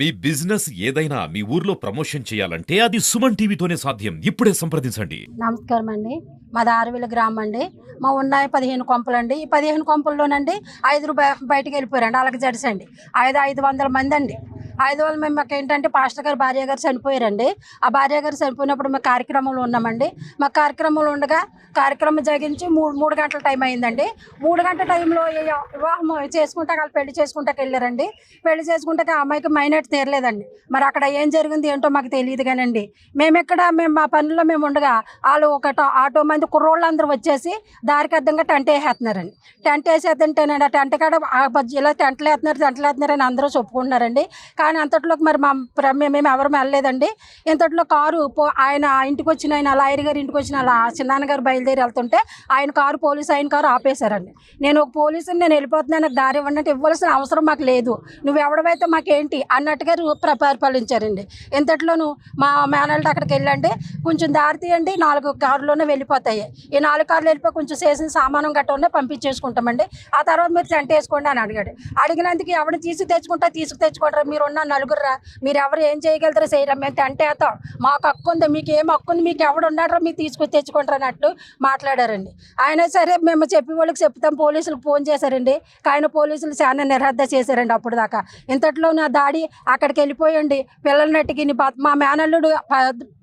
మీ business ఏదైనా మీ ఊర్లో promotion చేయాలంటే అది సుమన్ టీవీతోనే సాధ్యం. ఇప్పుడే సంప్రదించండి. నమస్కారం అండి. మాది ఆరువేల గ్రామం అండి. మా ఉన్నాయి 15 కొంపలండి. ఈ 15 కొంపల్లోనండి 5 బయటకు వెళ్ళిపోయారండి. అలాగే జడిసండి 500 మంది అండి. 500 మేము మాకు ఏంటంటే పాస్టర్ గారు భార్య గారు చనిపోయారండి. ఆ భార్య గారు చనిపోయినప్పుడు మేము కార్యక్రమంలో ఉన్నామండి. మా కార్యక్రమంలో ఉండగా కార్యక్రమం జరిగించి మూడు గంటల టైం అయిందండి. 3 గంటల టైంలో వివాహం చేసుకుంటా వాళ్ళు పెళ్లి చేసుకుంటాకి వెళ్ళారండి. పెళ్లి చేసుకుంటే ఆ అమ్మాయికి మైనట్ తీరలేదండి. మరి అక్కడ ఏం జరిగింది ఏంటో మాకు తెలియదు కానండి. మేము మా పనుల్లో మేము ఉండగా వాళ్ళు ఒక ఆటో మంది కుర్రోళ్ళందరూ వచ్చేసి దారికి అర్థంగా టెంట్ వేసేస్తున్నారండి. టెంట్ వేసేద్దంటేనండి ఆ టెంట్ కాడ ఇలా టెంట్లు వేస్తున్నారని అందరూ చెప్పుకుంటున్నారండి. కానీ అంతట్లోకి మరి మేము ఎవరు వెళ్ళలేదండి. ఇంతట్లో కారు ఆయన ఇంటికి వచ్చిన ఆయన లాయర్ గారు ఇంటికి వచ్చిన చిన్నాన్నగారు బయలుదేరి వెళ్తుంటే ఆయన కారు ఆపేశారండి. నేను ఒక పోలీసుని నేను వెళ్ళిపోతున్నాను, నాకు దారి ఇవ్వండి అంటే ఇవ్వాల్సిన అవసరం మాకు లేదు, నువ్వు ఎవడవైతే మాకేంటి అన్నట్టుగా పరిపాలించారండి. ఇంతట్లోనూ మా మేనల్డ్ అక్కడికి వెళ్ళండి, కొంచెం దారి తీయండి, 4 కార్లోనే వెళ్ళిపోతాయి. ఈ 4 కార్లు వెళ్ళిపోయి కొంచెం చేసిన సామానం గట్ట పంపించేసుకుంటామండి. ఆ తర్వాత మీరు టెంట్ వేసుకోండి అని అడిగాడు. అడిగినందుకు ఎవరిని తెచ్చుకుంటారా, మీరు ఉన్న నలుగురురా, మీరు ఎవరు ఏం చేయగలుగుతారో చేయరా, మేము టెంట్ వేస్తాం, మాకు హక్కు ఉంది, మీకు ఏం హక్కు ఉంది, మీకు ఎవడు ఉన్నాడో మీరు తెచ్చుకుంటారు అన్నట్టు మాట్లాడారండి. అయినా సరే మేము చెప్పి వాళ్ళకి చెప్తాం, పోలీసులకు ఫోన్ చేశారండి. కానీ పోలీసులు చాలా నిర్హద్ద చేశారండి. అప్పుడు దాకా ఇంతట్లో నా దాడి అక్కడికి వెళ్ళిపోయండి. పిల్లలనట్టుకి మా మేనల్లుడు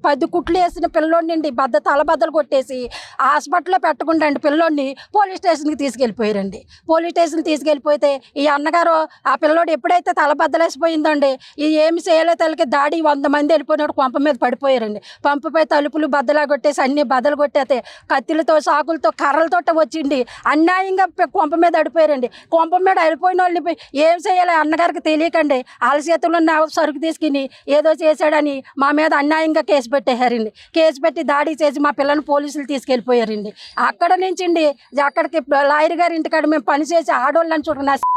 10 కుట్లు వేసిన పిల్లోడిని తలబద్దలు కొట్టేసి హాస్పిటల్లో పెట్టకుండా అండి పిల్లోడిని పోలీస్ స్టేషన్కి తీసుకెళ్ళిపోయారండి. పోలీస్ స్టేషన్కి తీసుకెళ్ళిపోతే ఈ అన్నగారు ఆ పిల్లోడు ఎప్పుడైతే తలబద్దలేసిపోయిందండి, ఇది ఏమి చేయలే తలకి దాడి 100 మంది వెళ్ళిపోయినప్పుడు పంప మీద పడిపోయారండి. పంపపై తలుపులు బద్దలా కొట్టేసి అన్ని బద్దలు కొట్టేస్తే కత్తులతో సాకులతో కర్రలతో వచ్చిండి అన్యాయంగా కొంప మీద అడిపోయారండి. కొంప మీద అడిపోయిన వాళ్ళని ఏం చేయాలి అన్నగారికి తెలియకండి వాళ్ళ చేతుల్లో సరుకు తీసుకుని ఏదో చేశాడని మా మీద అన్యాయంగా కేసు పెట్టేశారండి. కేసు పెట్టి దాడి చేసి మా పిల్లని పోలీసులు తీసుకెళ్ళిపోయారండి. అక్కడ నుంచి అక్కడికి లాయర్ గారి ఇంటికాడ మేము పనిచేసి ఆడవాళ్ళని చూడండి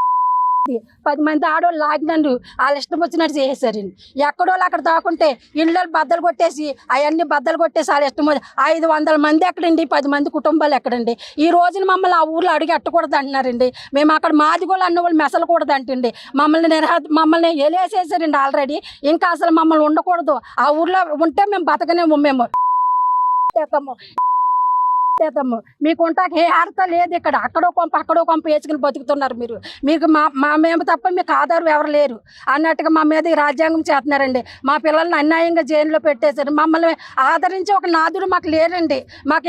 10 మంది ఆడవాళ్ళు లాగినందు వాళ్ళు ఇష్టం వచ్చినట్టు చేసేసారండి. ఎక్కడోళ్ళు అక్కడ దాకుంటే ఇళ్ళు బద్దలు కొట్టేసి అవన్నీ బద్దలు కొట్టేసి వాళ్ళు ఇష్టం 500 మంది ఎక్కడండి, 10 మంది కుటుంబాలు ఎక్కడండి. ఈ రోజున మమ్మల్ని ఆ ఊర్లో అడిగి అట్టకూడదు అంటున్నారండి. మేము అక్కడ మాదిగోళ్ళు అన్న వాళ్ళు మెసలకూడదు అంటండి. మమ్మల్ని ఎలేసేసారండి ఆల్రెడీ. ఇంకా అసలు మమ్మల్ని ఉండకూడదు, ఆ ఊర్లో ఉంటే మేము బతకనేమో, మేము మీకు ఉంటాక ఏ అర్థ లేదు. ఇక్కడ అక్కడో కొంప వేసుకుని బతుకుతున్నారు మీకు మేము తప్ప మీకు ఆధారం ఎవరు లేరు అన్నట్టుగా మా మీద రాజ్యాంగం చేస్తున్నారండి. మా పిల్లల్ని అన్యాయంగా జైల్లో పెట్టేశారు. మమ్మల్ని ఆదరించి ఒక నాదుడు మాకు లేరండి. మాకు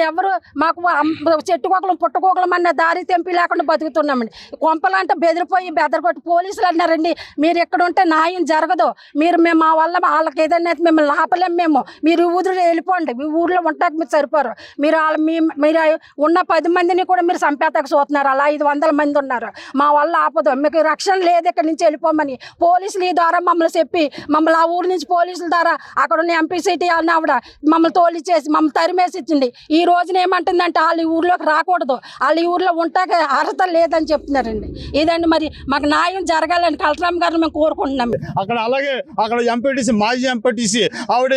చెట్టుకోకలం పుట్టకోకలం అన్న దారి తెంపి లేకుండా బతుకుతున్నామండి. కొంపలంటే బెదరగొట్టి పోలీసులు అన్నారండి, మీరు ఎక్కడ ఉంటే న్యాయం జరగదు, మేము మా వల్ల వాళ్ళకి ఏదైనా మిమ్మల్ని ఆపలేము, మీరు ఊరు వెళ్ళిపోండి, మీ ఊర్లో ఉంటాక మీరు సరిపోరు, మీరు ఉన్న 10 మందిని కూడా మీరు చంపేతకు చూస్తున్నారు, అలా 500 మంది ఉన్నారు, మా వల్ల ఆపదు, మీకు రక్షణ లేదు, ఇక్కడి నుంచి వెళ్ళిపోమని పోలీసులు ఈ ద్వారా మమ్మల్ని చెప్పి మమ్మల్ని ఆ ఊరి నుంచి పోలీసుల ద్వారా అక్కడ ఉన్న ఎంపీ సిటీ అని ఆవిడ మమ్మల్ని తోలిచ్చేసి మమ్మల్ని తరిమేసి ఇచ్చింది. ఈ రోజున ఏమంటుందంటే వాళ్ళు ఈ ఊర్లోకి రాకూడదు, వాళ్ళు ఈ ఊర్లో ఉంటాక అర్హత లేదని చెప్తున్నారండి. ఇదండి మరి మాకు న్యాయం జరగాలని కలెక్టర్ గారిని మేము కోరుకుంటున్నాం. అలాగే అక్కడ ఎంపీటీసీ మాజీ ఎంపీటీసీ ఆవిడ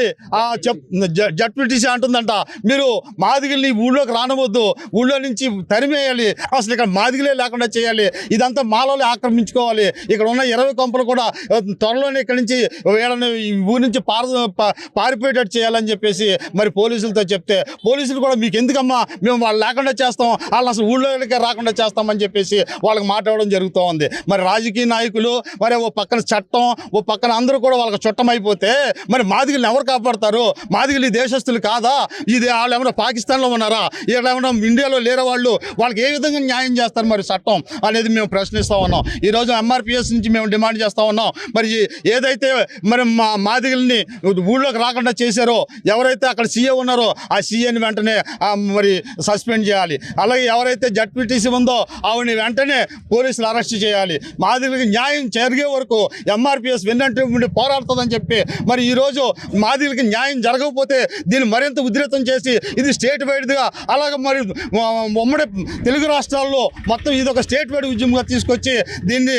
జడ్పీటీసీ అంటుందంట, మీరు మాదిగల్ని ఊళ్ళోకి రానవద్దు, ఊళ్ళో నుంచి తరిమేయాలి, అసలు ఇక్కడ మాదిగలే లేకుండా చేయాలి, ఇదంతా మాలోనే ఆక్రమించుకోవాలి, ఇక్కడ ఉన్న 20 కొంపలు కూడా త్వరలోనే ఇక్కడ నుంచి వీళ్ళని ఊరి నుంచి పారిపోయేటట్టు చేయాలని చెప్పేసి మరి పోలీసులతో చెప్తే పోలీసులు కూడా మీకు ఎందుకమ్మా, మేము వాళ్ళు లేకుండా చేస్తాం, వాళ్ళని అసలు ఊళ్ళోకే రాకుండా చేస్తామని చెప్పేసి వాళ్ళకి మాట్లాడడం జరుగుతూ ఉంది. మరి రాజకీయ నాయకులు మరి ఓ పక్కన చట్టం, ఓ పక్కన అందరూ కూడా వాళ్ళకి చుట్టమైపోతే మరి మాదిగల్ని ఎవరు కాపాడతారు? మాదిగలు ఈ దేశస్తులు కాదా? ఇది వాళ్ళు ఏమైనా పాకిస్తాన్లో ఉన్నారా, ఇక్కడ ఏమైనా ఇండియాలో లేరా? వాళ్ళకి ఏ విధంగా న్యాయం చేస్తారు మరి చట్టం అనేది మేము ప్రశ్నిస్తూ ఉన్నాం. ఈరోజు ఎంఆర్పిఎస్ నుంచి మేము డిమాండ్ చేస్తూ ఉన్నాం. మరి ఏదైతే మరి మాదిగల్ని ఊళ్ళోకి రాకుండా చేశారో, ఎవరైతే అక్కడ సీఏ ఉన్నారో ఆ సీఏని వెంటనే మరి సస్పెండ్ చేయాలి. అలాగే ఎవరైతే జడ్పీటీసీ ఉందో ఆవిడని వెంటనే పోలీసులు అరెస్ట్ చేయాలి. మాదిగలకి న్యాయం జరిగే వరకు ఎంఆర్పిఎస్ వెన్నంటే పోరాడుతుందని చెప్పి మరి ఈరోజు మాదిగలకి న్యాయం జరగకపోతే దీన్ని మరింత ఉధృతం చేసి ఇది స్టేట్ వైడ్గా అలాగే మరి ఉమ్మడి తెలుగు రాష్ట్రాల్లో మొత్తం ఇది ఒక స్టేట్ వైడ్ ఉద్యమంగా తీసుకొచ్చి దీన్ని